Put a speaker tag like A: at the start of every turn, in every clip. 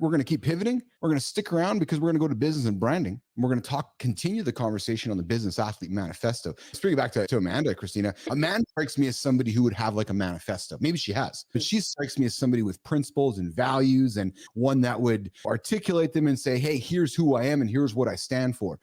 A: we're going to keep pivoting. We're going to stick around because we're going to go to business and branding. We're going to continue the conversation on the Business Athlete Manifesto. Let's bring it back to Amanda, Kristina. Amanda strikes me as somebody who would have like a manifesto. Maybe she has, but she strikes me as somebody with principles and values, and one that would articulate them and say, hey, here's who I am and here's what I stand for.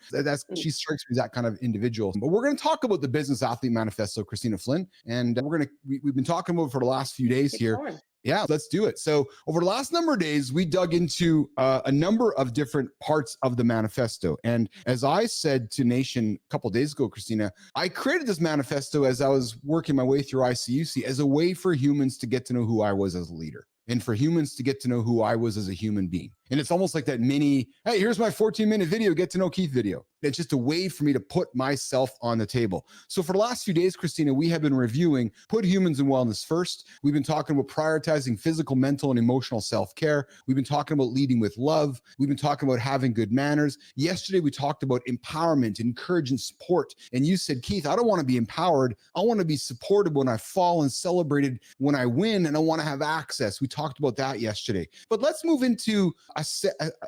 A: She strikes me as that kind of individual. But we're going to talk about the Business Athlete Manifesto, Kristina Flynn. And we've been talking about it for the last few days here. Yeah, let's do it. So over the last number of days, we dug into a number of different parts of the manifesto. And as I said to Nation a couple of days ago, Kristina, I created this manifesto as I was working my way through ICUC as a way for humans to get to know who I was as a leader, and for humans to get to know who I was as a human being. And it's almost like that mini, hey, here's my 14-minute video, get to know Keith video. It's just a way for me to put myself on the table. So for the last few days, Kristina, we have been reviewing Put Humans in Wellness First. We've been talking about prioritizing physical, mental, and emotional self-care. We've been talking about leading with love. We've been talking about having good manners. Yesterday, we talked about empowerment, encouragement, support. And you said, Keith, I don't want to be empowered. I want to be supported when I fall and celebrated when I win, and I want to have access. We talked about that yesterday. But let's move into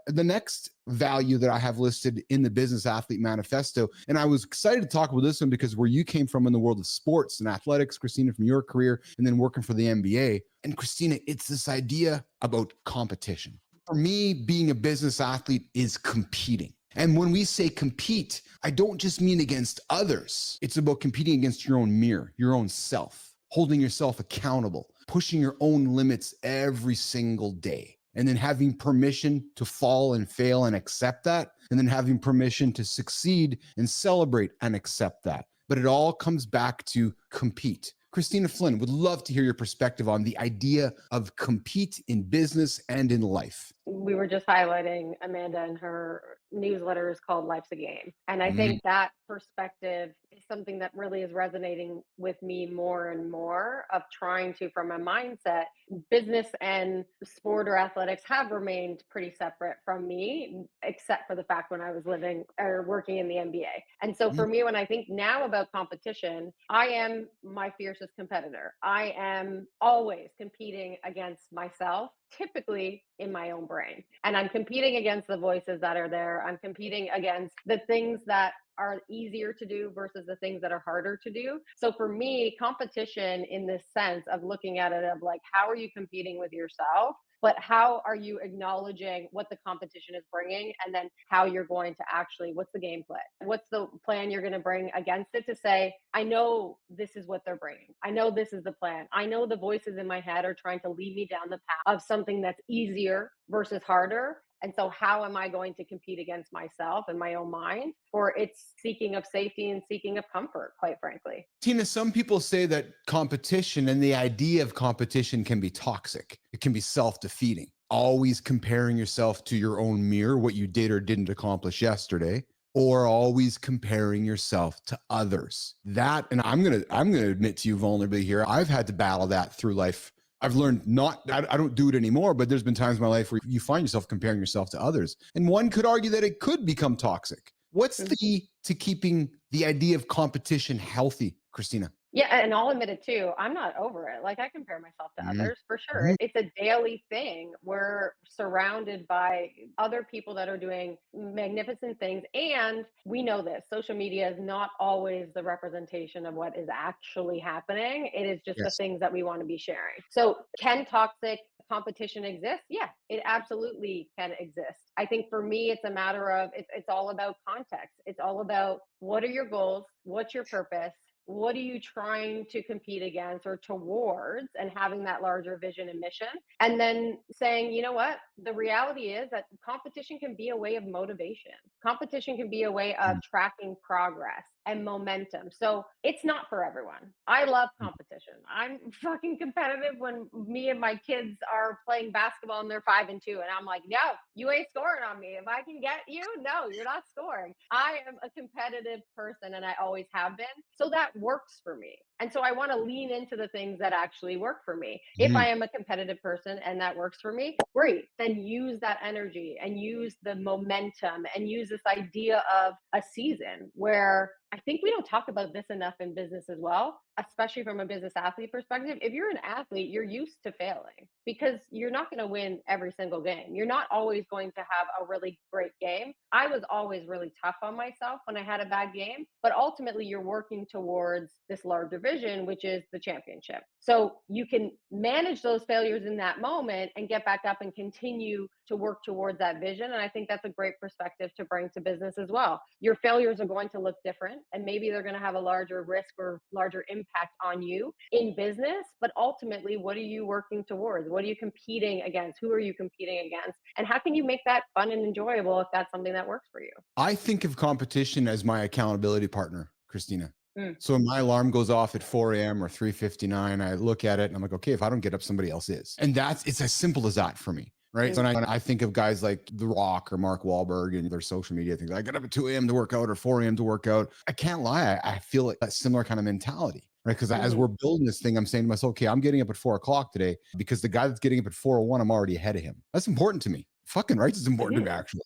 A: the next value that I have listed in the Business Athlete Manifesto. And I was excited to talk about this one because where you came from in the world of sports and athletics, Kristina, from your career, and then working for the NBA. And Kristina, it's this idea about competition. For me, being a business athlete is competing. And when we say compete, I don't just mean against others. It's about competing against your own mirror, your own self, holding yourself accountable, pushing your own limits every single day. And then having permission to fall and fail and accept that, and then having permission to succeed and celebrate and accept that. But it all comes back to compete. Kristina Flynn, would love to hear your perspective on the idea of compete in business and in life.
B: We were just highlighting Amanda, and her newsletter is called Life's a Game. And I think that perspective is something that really is resonating with me more and more, of trying to, from a mindset, business and sport or athletics have remained pretty separate from me, except for the fact when I was living or working in the NBA. And so for me, when I think now about competition, I am my fiercest competitor. I am always competing against myself, typically in my own brain. And I'm competing against the voices that are there. I'm competing against the things that are easier to do versus the things that are harder to do. So for me, competition in this sense of looking at it of like, how are you competing with yourself? But how are you acknowledging what the competition is bringing, and then how you're going to actually, what's the game plan? What's the plan you're going to bring against it to say, I know this is what they're bringing. I know this is the plan. I know the voices in my head are trying to lead me down the path of something that's easier versus harder. And so how am I going to compete against myself and my own mind for its seeking of safety and seeking of comfort, quite frankly?
A: Tina, some people say that competition and the idea of competition can be toxic. It can be self-defeating. Always comparing yourself to your own mirror, what you did or didn't accomplish yesterday, or always comparing yourself to others. That, and I'm gonna admit to you vulnerably here, I've had to battle that through life. I've learned I don't do it anymore, but there's been times in my life where you find yourself comparing yourself to others. And one could argue that it could become toxic. What's the key to keeping the idea of competition healthy, Kristina?
B: Yeah, and I'll admit it too. I'm not over it. Like, I compare myself to
A: Mhm.
B: others for sure.
A: Mhm.
B: It's a daily thing. We're surrounded by other people that are doing magnificent things. And we know this, social media is not always the representation of what is actually happening. It is just the
A: Yes.
B: things that we want to be sharing. So, can toxic competition exist? Yeah, it absolutely can exist. I think for me, it's a matter of it's all about context. It's all about, what are your goals? What's your purpose? What are you trying to compete against or towards, and having that larger vision and mission, and then saying, you know what, the reality is that competition can be a way of motivation. Competition can be a way of tracking progress and momentum. So it's not for everyone. I love competition. I'm fucking competitive when me and my kids are playing basketball and they're 5-2, and I'm like, no, you ain't scoring on me. If I can get you, no, you're not scoring. I am a competitive person, and I always have been. So that works for me. And so I want to lean into the things that actually work for me. If I
A: Mhm.
B: am a competitive person and that works for me, great. Then use that energy and use the momentum and use this idea of a season where I think we don't talk about this enough in business as well, especially from a business athlete perspective. If you're an athlete, you're used to failing because you're not going to win every single game. You're not always going to have a really great game. I was always really tough on myself when I had a bad game, but ultimately you're working towards this larger vision, which is the championship. So you can manage those failures in that moment and get back up and continue to work towards that vision. And I think that's a great perspective to bring to business as well. Your failures are going to look different, and maybe they're going to have a larger risk or larger impact on you in business. But ultimately, what are you working towards? What are you competing against? Who are you competing against? And how can you make that fun and enjoyable if that's something that works for you?
A: I think of competition as my accountability partner, Christina.
B: Mm.
A: So when my alarm goes off at 4 a.m. or 3:59, I look at it and I'm like, okay, if I don't get up, somebody else is. And it's as simple as that for me. Right. So
B: Mm.
A: when I think of guys like The Rock or Mark Wahlberg and their social media things, I get up at 2 a.m. to work out or 4 a.m. to work out. I can't lie. I feel like that similar kind of mentality. Right. Because as
B: Mhm.
A: we're building this thing, I'm saying to myself, okay, I'm getting up at 4 o'clock today because the guy that's getting up at 4:01, I'm already ahead of him. That's important to me. Fucking right. It's
B: It
A: important to me,
B: is.
A: actually.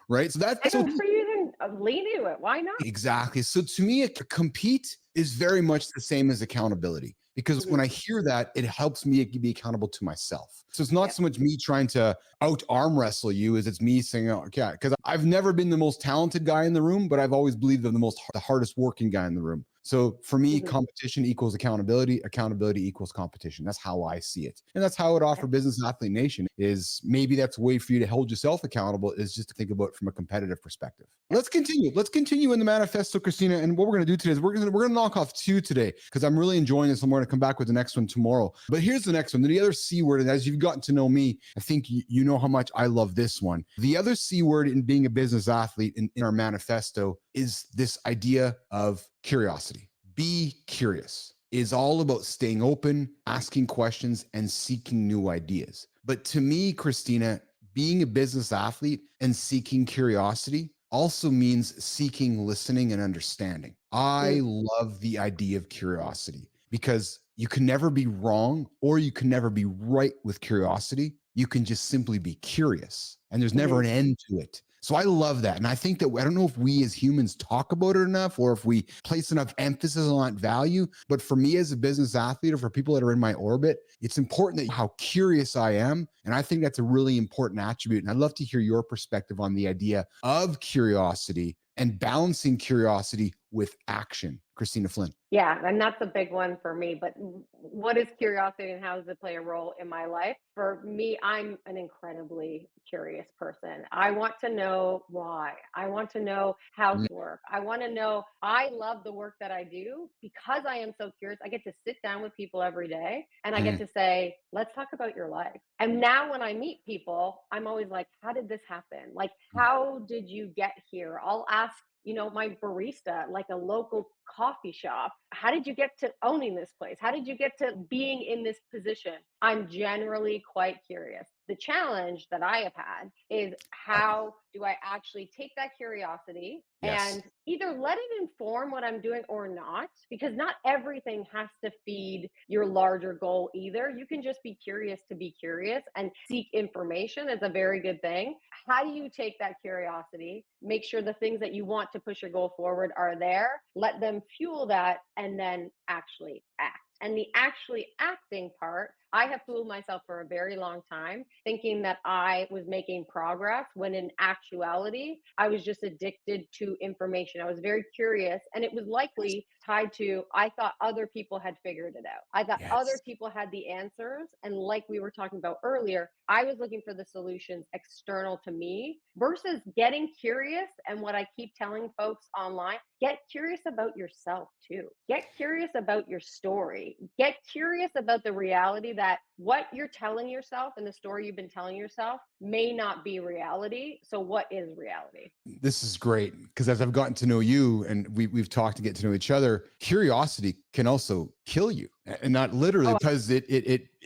A: Right. So that's
B: And
A: so
B: good for you to lean into it. Why not?
A: exactly. So to me, compete is very much the same as accountability because when
B: Mhm.
A: I hear that, it helps me be accountable to myself. So it's not
B: Yep.
A: so much me trying to out arm wrestle you as it's me saying, oh, okay, because I've never been the most talented guy in the room, but I've always believed I'm the hardest working guy in the room. So for me,
B: Mhm.
A: competition equals accountability. Accountability equals competition. That's how I see it. And that's how I would offer
B: Yep.
A: Business Athlete Nation is maybe that's a way for you to hold yourself accountable is just to think about it from a competitive perspective.
B: Yep.
A: Let's continue. Let's continue in the manifesto, Christina. And what we're going to do today is we're gonna knock off two today because I'm really enjoying this and we're going to come back with the next one tomorrow. But here's the next one. The other C word, and as you've gotten to know me, I think you know how much I love this one. The other C word in being a business athlete in our manifesto is this idea of curiosity. Be curious is all about staying open, asking questions, and seeking new ideas. But to me, Christina, being a business athlete and seeking curiosity also means seeking listening and understanding. I
B: Mm.
A: love the idea of curiosity because you can never be wrong or you can never be right with curiosity. You can just simply be curious and there's never
B: Mhm.
A: an end to it. So I love that. And I think that I don't know if we as humans talk about it enough or if we place enough emphasis on that value. But for me as a business athlete or for people that are in my orbit, it's important that how curious I am. And I think that's a really important attribute. And I'd love to hear your perspective on the idea of curiosity and balancing curiosity with action. Christina Flynn.
B: Yeah, and that's a big one for me. But what is curiosity and how does it play a role in my life? For me, I'm an incredibly curious person. I want to know why. I want to know how to work. I want to know. I love the work that I do because I am so curious. I get to sit down with people every day and I get
A: Mhm.
B: to say, let's talk about your life. And now when I meet people, I'm always like, how did this happen? Like, how did you get here? I'll ask my barista, like a local coffee shop. How did you get to owning this place? How did you get to being in this position? I'm generally quite curious. The challenge that I have had is how do I actually take that curiosity
A: Yes.
B: and either let it inform what I'm doing or not, because not everything has to feed your larger goal either. You can just be curious to be curious and seek information is a very good thing. How do you take that curiosity, make sure the things that you want to push your goal forward are there, let them fuel that, and then actually act? And the actually acting part, I have fooled myself for a very long time thinking that I was making progress when in actuality, I was just addicted to information. I was very curious and it was
A: Yes.
B: likely tied to I thought other people had figured it out. I thought other
A: Yes.
B: people had the answers. And like we were talking about earlier, I was looking for the solutions external to me versus getting curious. And what I keep telling folks online, get curious about yourself too. Get curious about your story. Get curious about the reality that what you're telling yourself and the story you've been telling yourself may not be reality. So, what is reality?
A: This is great because as I've gotten to know you and we've talked to get to know each other, curiosity can also kill you, and not literally
B: Oh,
A: because it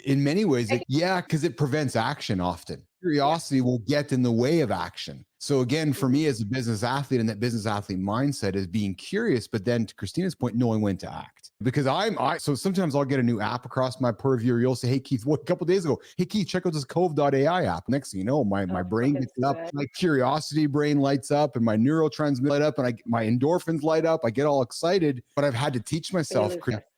A: in many ways yeah, because it prevents action often.
B: yeah.
A: Curiosity will get in the way of action. So again, for
B: Mhm.
A: me as a business athlete and that business athlete mindset is being curious, but then to Christina's point, knowing when to act. Because so sometimes I'll get a new app across my purview, or you'll say, hey Keith, what, a couple of days ago, hey Keith, check out this Cove.ai app. Next thing you know, my
B: Oh,
A: brain
B: fucking
A: gets up,
B: sick.
A: my curiosity brain lights up, and my neurotransmitters light up, and my endorphins light up. I get all excited, but I've had to teach myself.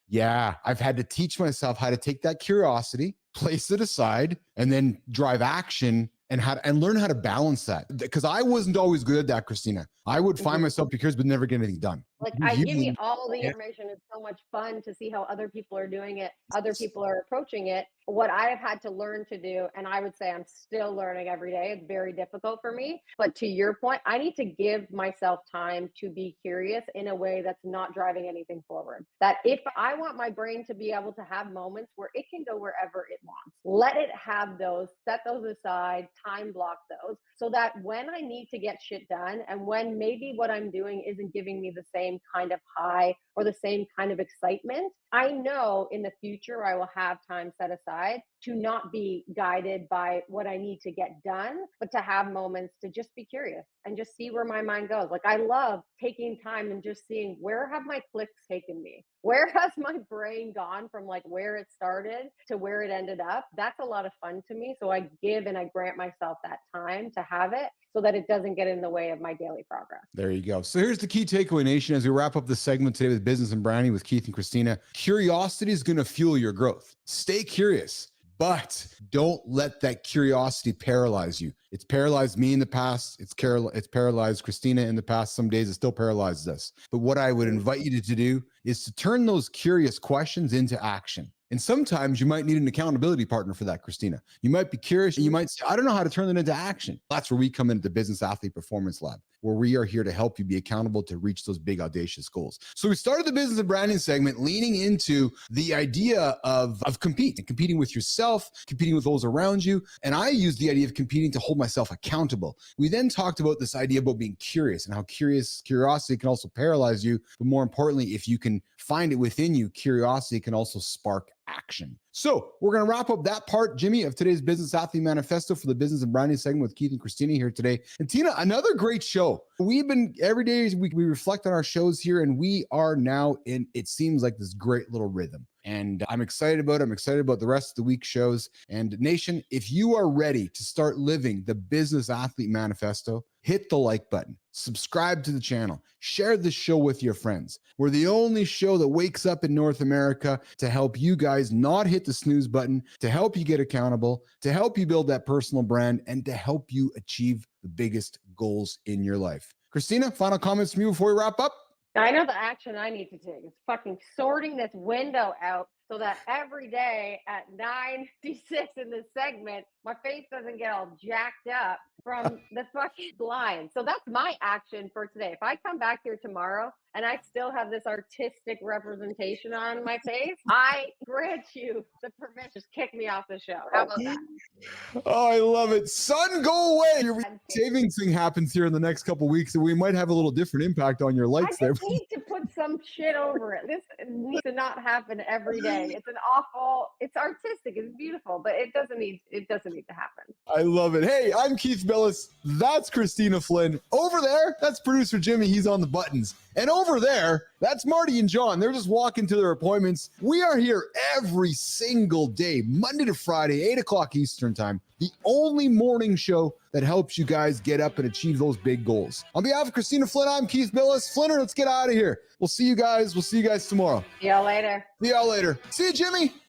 A: Yeah, I've had to teach myself how to take that curiosity, place it aside, and then drive action and learn how to balance that. Because I wasn't always good at that, Kristina. I would find myself curious, but never get anything done.
B: Like, I give you all the information. It's so much fun to see how other people are doing it. Other people are approaching it. What I have had to learn to do, and I would say I'm still learning every day. It's very difficult for me. But to your point, I need to give myself time to be curious in a way that's not driving anything forward. That if I want my brain to be able to have moments where it can go wherever it wants, let it have those, set those aside, time block those, so that when I need to get shit done, and when maybe what I'm doing isn't giving me the same kind of high or the same kind of excitement, I know in the future I will have time set aside to not be guided by what I need to get done, but to have moments to just be curious and just see where my mind goes. Like, I love taking time and just seeing, where have my clicks taken me? Where has my brain gone from like where it started to where it ended up? That's a lot of fun to me. So I give and I grant myself that time to have it so that it doesn't get in the way of my daily progress.
A: There you go. So here's the key takeaway, nation, as we wrap up this segment today with Business and Branding with Keith and Kristina. Curiosity is going to fuel your growth. Stay curious, but don't let that curiosity paralyze you. It's paralyzed me in the past. It's paralyzed Kristina in the past. Some days it still paralyzes us. But what I would invite you to do is to turn those curious questions into action. And sometimes you might need an accountability partner for that, Kristina. You might be curious and you might say, I don't know how to turn that into action. That's where we come into the Business Athlete Performance Lab, where we are here to help you be accountable to reach those big, audacious goals. So we started the business and branding segment leaning into the idea of competing with yourself, competing with those around you. And I used the idea of competing to hold myself accountable. We then talked about this idea about being curious and how curiosity can also paralyze you. But more importantly, if you can find it within you, curiosity can also spark action. So we're going to wrap up that part, Jimmy, of today's Business Athlete Manifesto for the Business and Branding segment with Keith and Kristina here today. And Tina, another great show. We've been, every day we reflect on our shows here, and we are now in, it seems like, this great little rhythm. And I'm excited about it. I'm excited about the rest of the week's shows. And nation, if you are ready to start living the Business Athlete Manifesto, hit the like button, subscribe to the channel, share the show with your friends. We're the only show that wakes up in North America to help you guys not hit the snooze button, to help you get accountable, to help you build that personal brand, and to help you achieve the biggest goals in your life. Kristina, final comments from you before we wrap up?
B: I know the action I need to take is fucking sorting this window out so that every day at 9:56 in this segment, my face doesn't get all jacked up from the fucking blind. So that's my action for today. If I come back here tomorrow and I still have this artistic representation on my face, I grant you the permission. Just kick me off the show. How about that?
A: Oh, I love it. Sun, go away. Your savings thing happens here in the next couple of weeks, and we might have a little different impact on your lights there.
B: I just need to put some shit over it. This needs to not happen every day. It's artistic, it's beautiful, but it doesn't need to happen.
A: I love it. Hey, I'm Keith Billis. That's Kristina Flynn. Over there, that's producer Jimmy. He's on the buttons. And over there, that's Marty and John. They're just walking to their appointments. We are here every single day, Monday to Friday, 8 o'clock Eastern time. The only morning show that helps you guys get up and achieve those big goals. On behalf of Kristina Flynn, I'm Keith Billis. Flinner, let's get out of here. We'll see you guys. We'll see you guys tomorrow.
B: See y'all later.
A: See y'all later. See you, Jimmy.